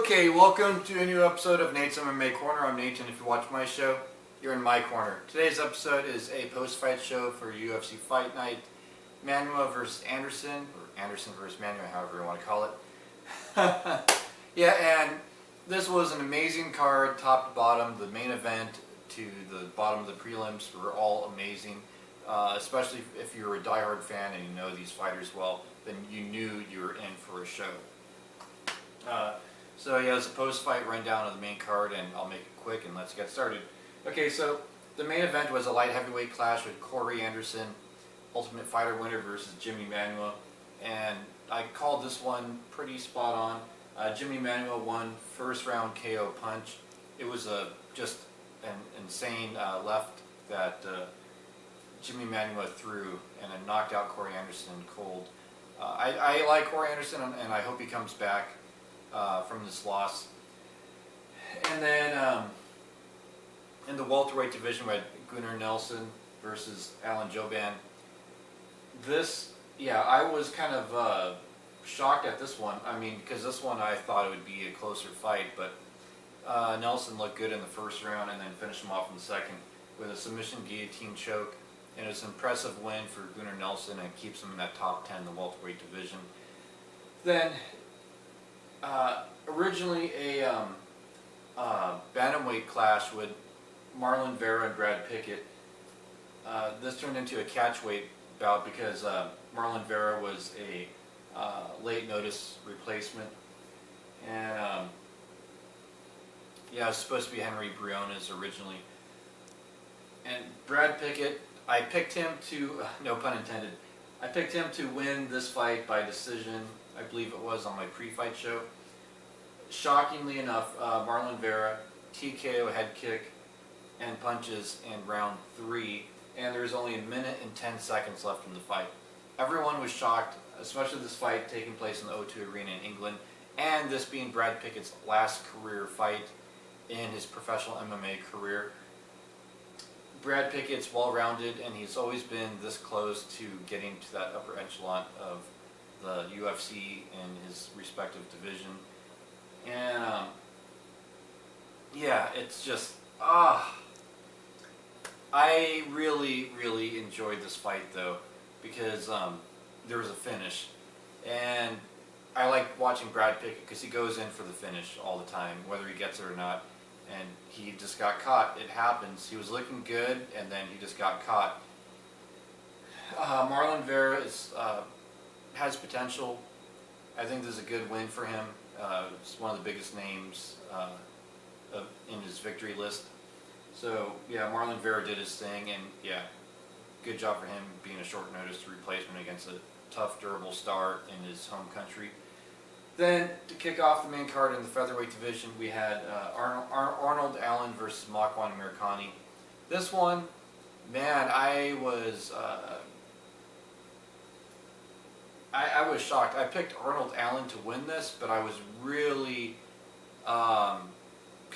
Okay, welcome to a new episode of Nate's MMA Corner. I'm Nate, and if you watch my show, you're in my corner. Today's episode is a post-fight show for UFC Fight Night. Manuwa versus Anderson, or Anderson versus Manuwa, however you want to call it. Yeah, and this was an amazing card, top to bottom. The main event to the bottom of the prelims were all amazing. Especially if you're a diehard fan and you know these fighters well, then you knew you were in for a show. So yeah, it's a post-fight rundown of the main card, and I'll make it quick and let's get started. Okay, so the main event was a light heavyweight clash with Corey Anderson, Ultimate Fighter winner versus Jimmy Manuwa, and I called this one pretty spot on. Jimmy Manuwa won first round KO punch. It was just an insane left that Jimmy Manuwa threw, and it knocked out Corey Anderson cold. I like Corey Anderson, and I hope he comes back from this loss. And then in the welterweight division, we had Gunnar Nelson versus Alan Jouban. I was kind of shocked at this one. I mean, because this one I thought it would be a closer fight, but Nelson looked good in the first round and then finished him off in the second with a submission guillotine choke. And it's an impressive win for Gunnar Nelson and keeps him in that top 10 in the welterweight division. Then, originally a bantamweight clash with Marlon Berra and Brad Pickett. This turned into a catchweight bout because Marlon Berra was a late notice replacement. And it was supposed to be Henry Briones originally. And Brad Pickett, I picked him to, no pun intended, I picked him to win this fight by decision, I believe it was on my pre-fight show. Shockingly enough, Marlon Berra, TKO head kick and punches in round 3, and there's only 1 minute and 10 seconds left in the fight. Everyone was shocked, especially this fight taking place in the O2 Arena in England, and this being Brad Pickett's last career fight in his professional MMA career. Brad Pickett's well-rounded, and he's always been this close to getting to that upper echelon of the UFC in his respective division. And it's just I really enjoyed this fight though, because there was a finish, and I like watching Brad Pickett because he goes in for the finish all the time, whether he gets it or not. And he just got caught. It happens. He was looking good, and then he just got caught. Marlon Berra has potential. I think this is a good win for him. It's one of the biggest names in his victory list. So yeah, Marlon Berra did his thing, and yeah, good job for him being a short notice replacement against a tough, durable star in his home country. Then, to kick off the main card in the featherweight division, we had Arnold Allen versus Marquardt Americani. This one, man, I was shocked. I picked Arnold Allen to win this, but I was really kind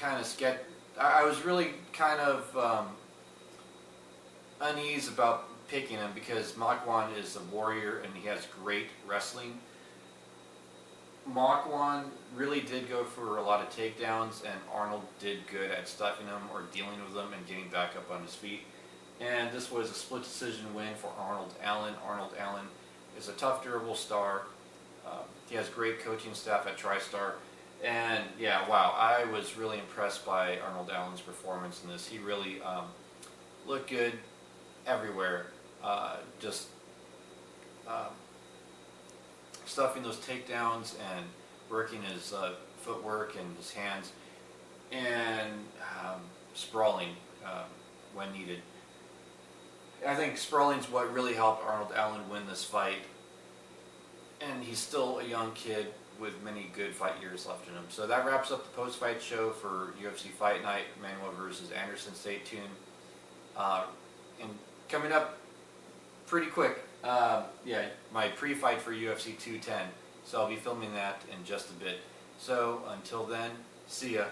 of scared. I was really kind of uneasy about picking him because Marquardt is a warrior and he has great wrestling. Marquardt really did go for a lot of takedowns, and Arnold did good at stuffing him or dealing with them and getting back up on his feet. And this was a split decision win for Arnold Allen. Arnold Allen is a tough, durable star. He has great coaching staff at TriStar. And yeah, wow, I was really impressed by Arnold Allen's performance in this. He really looked good everywhere. Stuffing those takedowns and working his footwork and his hands, and sprawling when needed. I think sprawling's what really helped Arnold Allen win this fight, and he's still a young kid with many good fight years left in him. So that wraps up the post-fight show for UFC Fight Night, Manuwa versus Anderson. Stay tuned. And coming up pretty quick, my pre-fight for UFC 210. So I'll be filming that in just a bit. So until then, see ya.